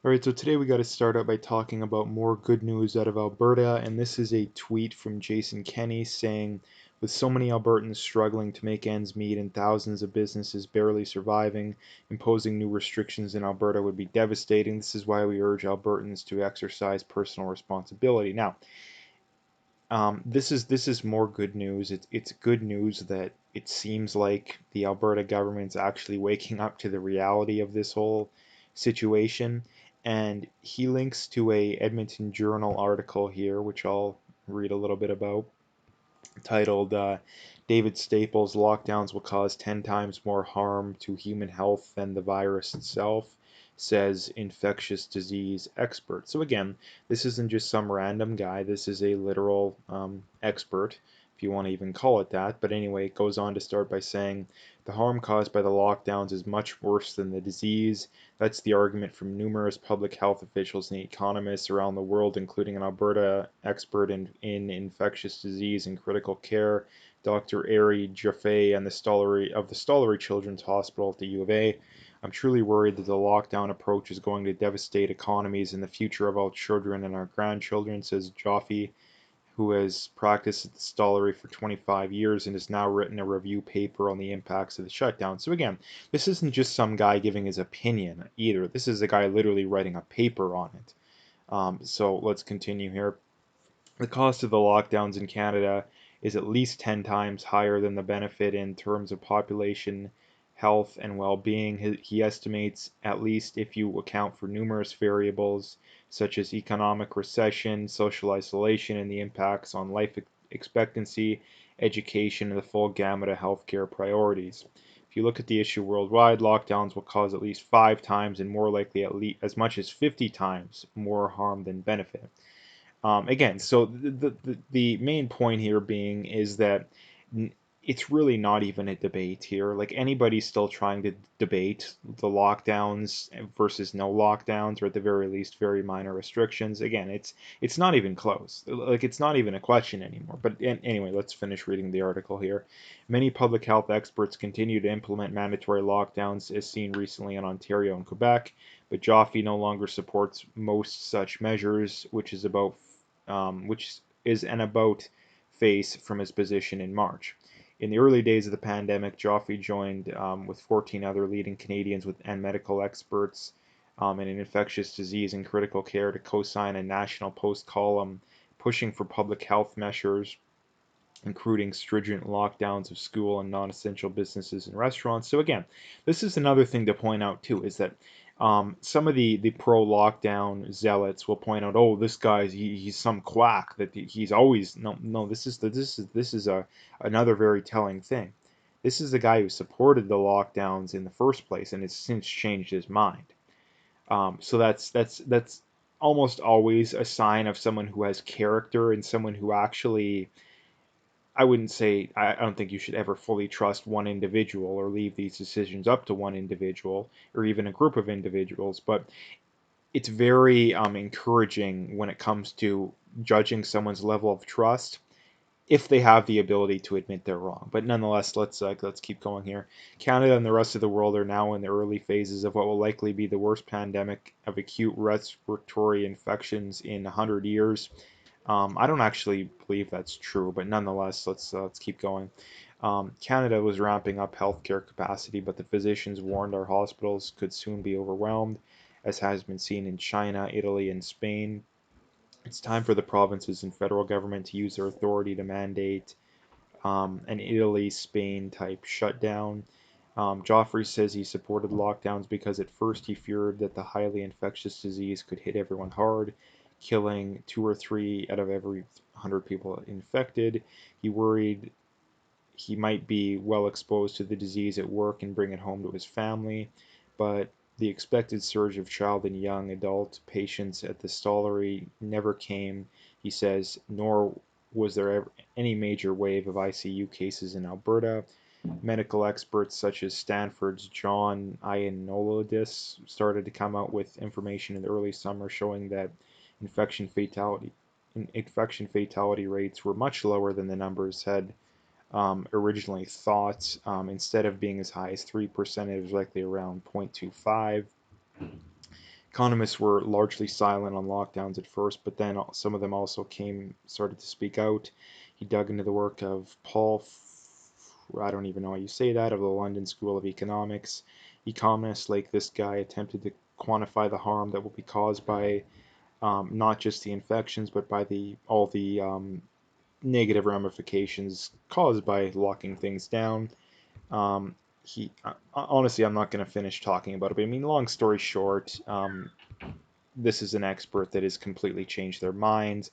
Alright, so today we got to start out by talking about more good news out of Alberta, and this is a tweet from Jason Kenney saying, with so many Albertans struggling to make ends meet and thousands of businesses barely surviving, imposing new restrictions in Alberta would be devastating. This is why we urge Albertans to exercise personal responsibility. Now, this is more good news. It's good news that it seems like the Alberta government's actually waking up to the reality of this whole situation. And he links to a Edmonton Journal article here, which I'll read a little bit about, titled David Staples, Lockdowns Will Cause 10 Times More Harm to Human Health Than the Virus Itself, says infectious disease expert. So again, this isn't just some random guy. This is a literal expert, if you want to even call it that. But anyway, it goes on to start by saying the harm caused by the lockdowns is much worse than the disease. That's the argument from numerous public health officials and economists around the world, including an Alberta expert in infectious disease and critical care, Dr. Ari Jaffe, and the Stollery Children's Hospital at the U of A. I'm truly worried that the lockdown approach is going to devastate economies and the future of our children and our grandchildren, says Jaffe, who has practiced at the Stollery for 25 years and has now written a review paper on the impacts of the shutdown. So again, this isn't just some guy giving his opinion either. This is a guy literally writing a paper on it. So let's continue here. The cost of the lockdowns in Canada is at least 10 times higher than the benefit in terms of population, health, and well-being. He estimates, at least if you account for numerous variables such as economic recession, social isolation, and the impacts on life expectancy, education, and the full gamut of healthcare priorities. If you look at the issue worldwide, lockdowns will cause at least 5 times and more likely at least as much as 50 times more harm than benefit. Again, so the main point here being is that it's really not even a debate here. Like anybody's still trying to debate the lockdowns versus no lockdowns, or at the very least, very minor restrictions. Again, it's not even close. Like it's not even a question anymore. But anyway, let's finish reading the article here. Many public health experts continue to implement mandatory lockdowns, as seen recently in Ontario and Quebec. But Jaffe no longer supports most such measures, which is an about face from his position in March. In the early days of the pandemic, Jaffe joined with 14 other leading Canadians and medical experts in infectious disease and critical care to co-sign a National Post column pushing for public health measures, including stringent lockdowns of school and non-essential businesses and restaurants. So again, this is another thing to point out too, is that some of the pro-lockdown zealots will point out, oh, this guy's he's some quack that he's always no. This is a another very telling thing. This is the guy who supported the lockdowns in the first place and has since changed his mind. So that's almost always a sign of someone who has character and someone who actually, I wouldn't say, I don't think you should ever fully trust one individual or leave these decisions up to one individual or even a group of individuals, but it's very encouraging when it comes to judging someone's level of trust if they have the ability to admit they're wrong. But nonetheless, let's keep going here. Canada and the rest of the world are now in the early phases of what will likely be the worst pandemic of acute respiratory infections in 100 years. I don't actually believe that's true, but nonetheless, let's keep going. Canada was ramping up healthcare capacity, but the physicians warned our hospitals could soon be overwhelmed, as has been seen in China, Italy, and Spain. It's time for the provinces and federal government to use their authority to mandate an Italy-Spain type shutdown. Joffrey says he supported lockdowns because at first he feared that the highly infectious disease could hit everyone hard, killing 2 or 3 out of every 100 people infected. He worried he might be well exposed to the disease at work and bring it home to his family, but the expected surge of child and young adult patients at the Stollery never came, he says, nor was there ever any major wave of ICU cases in Alberta. Medical experts such as Stanford's John Ioannidis started to come out with information in the early summer showing that infection fatality infection fatality rates were much lower than the numbers had originally thought. Instead of being as high as 3%, it was likely around 0.25. Economists were largely silent on lockdowns at first, but then some of them also started to speak out. He dug into the work of I don't even know how you say that, of the London School of Economics. Economists like this guy attempted to quantify the harm that will be caused by not just the infections, but by all the negative ramifications caused by locking things down. He honestly, I'm not going to finish talking about it, but I mean, long story short, this is an expert that has completely changed their minds.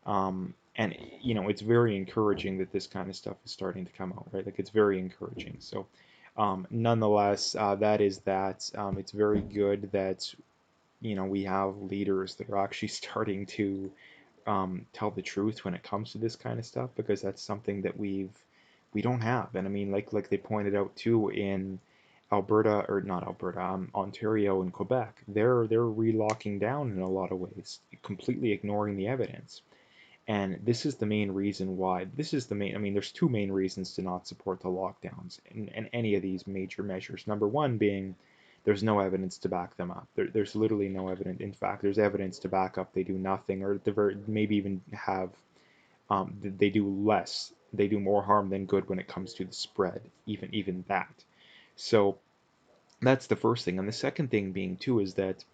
And it's very encouraging that this kind of stuff is starting to come out, right? Like it's very encouraging. So, nonetheless, that is that. It's very good that we have leaders that are actually starting to tell the truth when it comes to this kind of stuff, because that's something that we don't have. And I mean, like they pointed out too in Alberta, or not Alberta, Ontario and Quebec, they're relocking down in a lot of ways, completely ignoring the evidence. And this is the main reason why. This is the main. I mean, there's two main reasons to not support the lockdowns and any of these major measures. Number one being there's no evidence to back them up. There's literally no evidence. In fact, there's evidence to back up they do nothing, or maybe even have they do less. They do more harm than good when it comes to the spread. Even that. So that's the first thing. And the second thing being too is that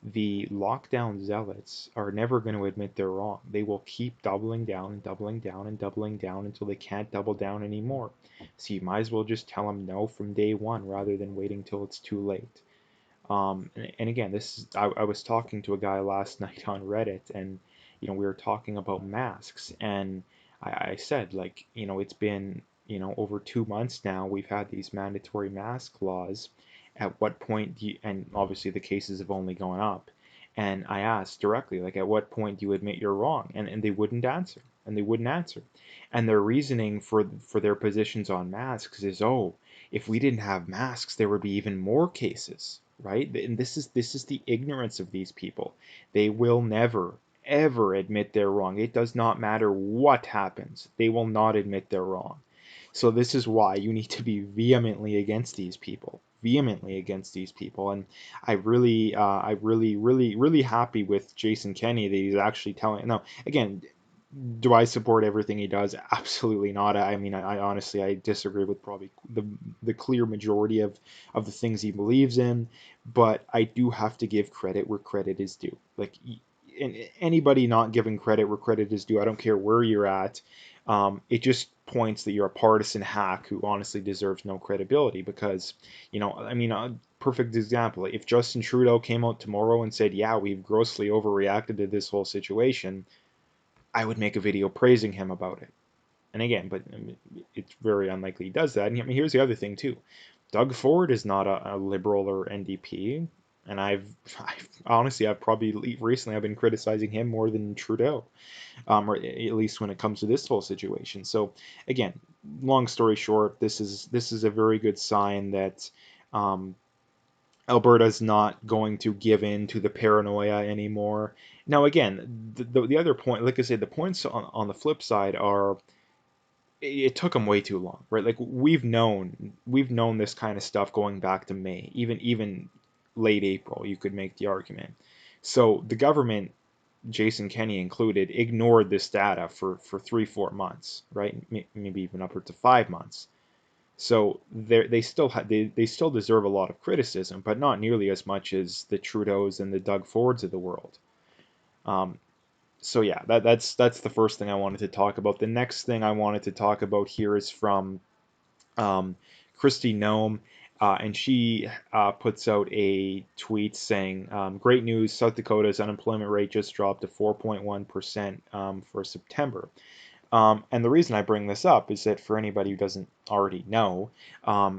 the lockdown zealots are never going to admit they're wrong. They will keep doubling down and doubling down and doubling down until they can't double down anymore. So you might as well just tell them no from day one rather than waiting till it's too late. And again, I was talking to a guy last night on Reddit, and we were talking about masks, and I said, like, it's been over 2 months now. We've had these mandatory mask laws. At what point do you, and obviously the cases have only gone up. And I asked directly, like, at what point do you admit you're wrong? And they wouldn't answer. And they wouldn't answer. And their reasoning for their positions on masks is, oh, if we didn't have masks, there would be even more cases, right? And this is the ignorance of these people. They will never ever admit they're wrong. It does not matter what happens. They will not admit they're wrong. So this is why you need to be vehemently against these people. Vehemently against these people. And I really happy with Jason Kenney that he's actually telling. Now, again, do I support everything he does? Absolutely not. I mean, I honestly I disagree with probably the clear majority of the things he believes in, but I do have to give credit where credit is due. Like, and anybody not giving credit where credit is due, I don't care where you're at. It just points that you're a partisan hack who honestly deserves no credibility, because I mean, a perfect example. If Justin Trudeau came out tomorrow and said, "Yeah, we've grossly overreacted to this whole situation," I would make a video praising him about it. And again, but it's very unlikely he does that. And I mean, here's the other thing too. Doug Ford is not a liberal or NDP, and I've probably recently I've been criticizing him more than Trudeau, or at least when it comes to this whole situation. So again, long story short, this is a very good sign that um, Alberta's not going to give in to the paranoia anymore. Now, again, the other point, like I said, the points on the flip side are it took them way too long, right? Like we've known this kind of stuff going back to May, even late April. You could make the argument. So the government, Jason Kenney included, ignored this data for 3-4 months, right? Maybe even upwards to 5 months. So they still deserve a lot of criticism, but not nearly as much as the Trudeaus and the Doug Fords of the world. Um, so yeah, that's the first thing I wanted to talk about. The next thing I wanted to talk about here is from um, Christy Nome, and she puts out a tweet saying, "Great news! South Dakota's unemployment rate just dropped to 4.1% for September." And the reason I bring this up is that for anybody who doesn't already know,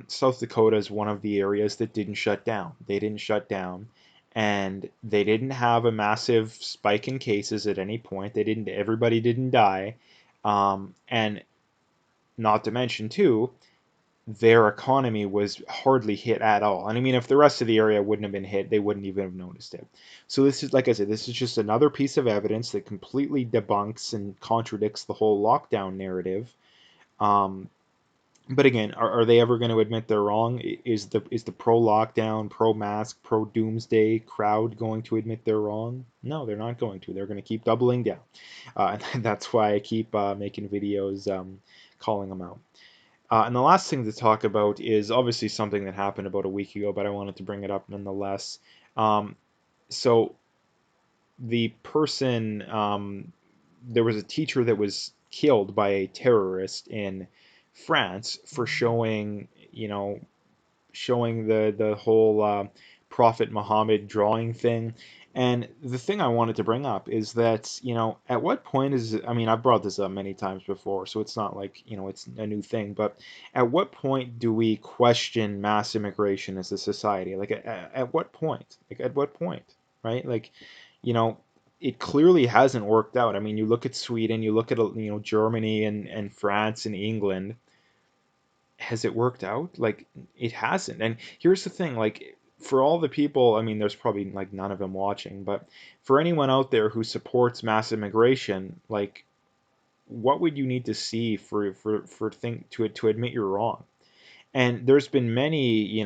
South Dakota is one of the areas that didn't shut down. They didn't shut down, and they didn't have a massive spike in cases at any point. Everybody didn't die, and not to mention too, their economy was hardly hit at all. And I mean, if the rest of the area wouldn't have been hit, they wouldn't even have noticed it. So this is, like I said, this is just another piece of evidence that completely debunks and contradicts the whole lockdown narrative. Um, But again, are they ever going to admit they're wrong? Is the pro-lockdown, pro-mask, pro-doomsday crowd going to admit they're wrong? No, they're not going to. They're going to keep doubling down. And that's why I keep making videos calling them out. And the last thing to talk about is obviously something that happened about a week ago, but I wanted to bring it up nonetheless. So the person, there was a teacher that was killed by a terrorist in France for showing, showing the whole Prophet Muhammad drawing thing. And the thing I wanted to bring up is that, at what point is, I mean, I've brought this up many times before, so it's not like, it's a new thing, but at what point do we question mass immigration as a society? Like, at what point? Like, at what point, right? Like, you know, it clearly hasn't worked out. I mean, you look at Sweden, you look at, Germany and France and England. Has it worked out? Like, it hasn't. And here's the thing, like, for all the people, I mean, there's probably like none of them watching, but for anyone out there who supports mass immigration, like, what would you need to see for think to admit you're wrong? And there's been many,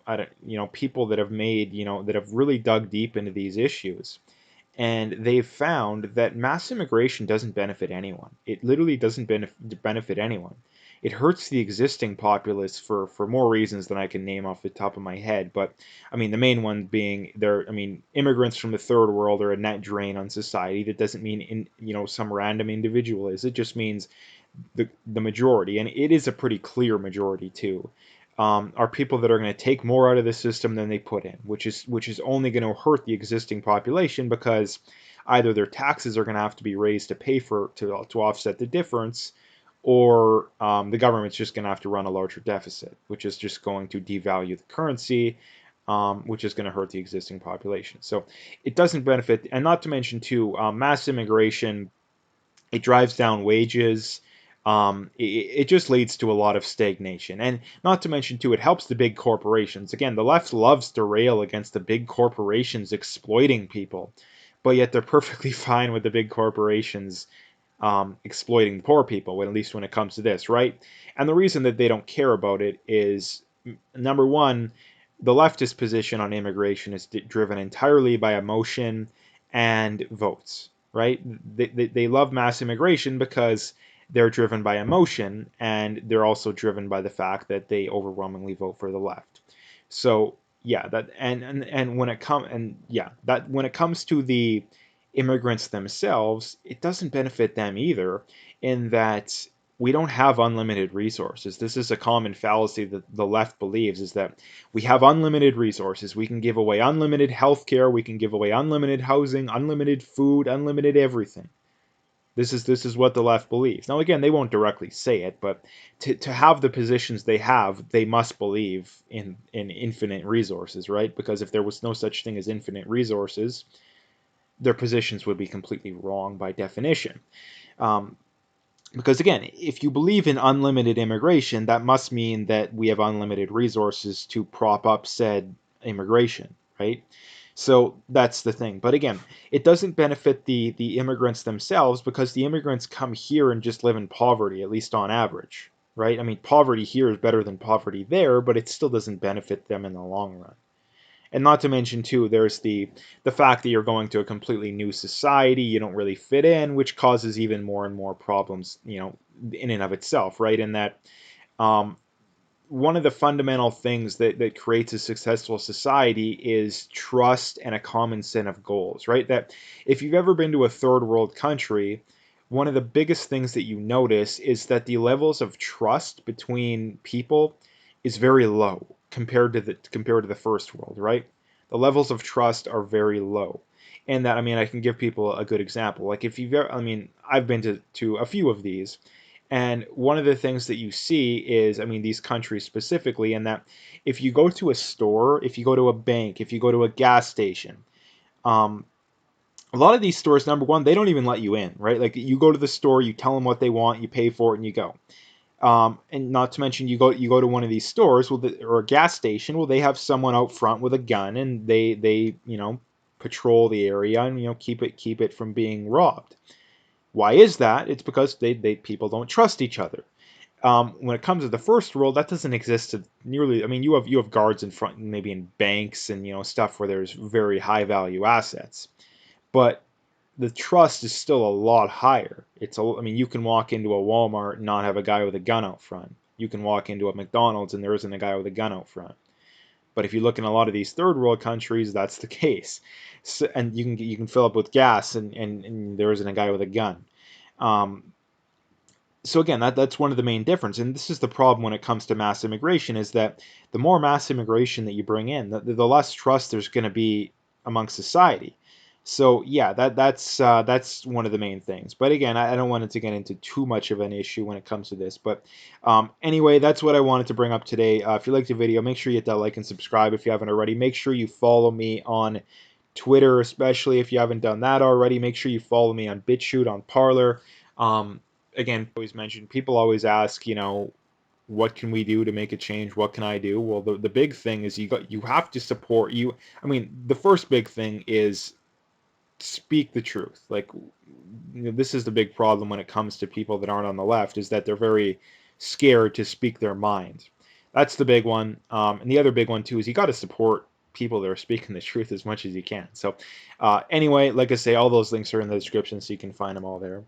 I don't, people that have made, that have really dug deep into these issues, and they've found that mass immigration doesn't benefit anyone. It literally doesn't benefit anyone. It hurts the existing populace for more reasons than I can name off the top of my head. But I mean, the main one being I mean, immigrants from the third world are a net drain on society. That doesn't mean some random individual is. It just means the majority, and it is a pretty clear majority too, are people that are going to take more out of the system than they put in, which is only going to hurt the existing population because either their taxes are going to have to be raised to pay for to offset the difference, or the government's just going to have to run a larger deficit, which is just going to devalue the currency, which is going to hurt the existing population. So it doesn't benefit, and not to mention too, mass immigration, it drives down wages. It just leads to a lot of stagnation. And not to mention, too, it helps the big corporations. Again, the left loves to rail against the big corporations exploiting people, but yet they're perfectly fine with the big corporations exploiting the poor people, at least when it comes to this, right? And the reason that they don't care about it is, number one, the leftist position on immigration is driven entirely by emotion and votes, right? They love mass immigration because they're driven by emotion, and they're also driven by the fact that they overwhelmingly vote for the left. So yeah, that and when it come and yeah, that when it comes to the immigrants themselves, it doesn't benefit them either, in that we don't have unlimited resources. This is a common fallacy that the left believes, is that we have unlimited resources. We can give away unlimited healthcare, we can give away unlimited housing, unlimited food, unlimited everything. This is what the left believes. Now again, they won't directly say it, but to have the positions they have, they must believe in infinite resources, right? Because if there was no such thing as infinite resources, their positions would be completely wrong by definition. Um, because again, if you believe in unlimited immigration, that must mean that we have unlimited resources to prop up said immigration, right? So that's the thing. But again, it doesn't benefit the immigrants themselves, because the immigrants come here and just live in poverty, at least on average, right? I mean, poverty here is better than poverty there, but it still doesn't benefit them in the long run. And not to mention too, there's the fact that you're going to a completely new society, you don't really fit in, which causes even more and more problems, in and of itself, right? In that, um, one of the fundamental things that creates a successful society is trust and a common set of goals, right? That if you've ever been to a third world country, one of the biggest things that you notice is that the levels of trust between people is very low compared to the first world, right? The levels of trust are very low. And that, I mean, I can give people a good example. Like, if you've ever, I mean, I've been to a few of these, and one of the things that you see is, I mean, these countries specifically, and that if you go to a store, if you go to a bank, if you go to a gas station, um, a lot of these stores, number one, they don't even let you in, right? Like, you go to the store, you tell them what they want, you pay for it, and you go. And not to mention, you go to one of these stores, or a gas station, well, they have someone out front with a gun, and they patrol the area, and keep it from being robbed. Why is that? It's because they people don't trust each other. When it comes to the first world, that doesn't exist nearly. I mean, you have guards in front, maybe in banks and stuff where there's very high value assets, but the trust is still a lot higher. I mean, you can walk into a Walmart and not have a guy with a gun out front. You can walk into a McDonald's and there isn't a guy with a gun out front. But if you look in a lot of these third world countries, that's the case. So, and you can fill up with gas and there isn't a guy with a gun. Um, so again, that's one of the main difference, and this is the problem when it comes to mass immigration, is that the more mass immigration that you bring in, the less trust there's going to be amongst society. So yeah, that's one of the main things. But again, I don't want it to get into too much of an issue when it comes to this. But anyway, that's what I wanted to bring up today. If you liked the video, make sure you hit that like and subscribe if you haven't already. Make sure you follow me on Twitter, especially if you haven't done that already. Make sure you follow me on BitChute, on Parler. Um, Again, always mentioned, people always ask, what can we do to make a change? What can I do? Well, the big thing is you have to support you. I mean, the first big thing is speak the truth. Like, this is the big problem when it comes to people that aren't on the left, is that they're very scared to speak their mind. That's the big one. And the other big one too is you got to support people that are speaking the truth as much as you can. So anyway, like I say, all those links are in the description, so you can find them all there.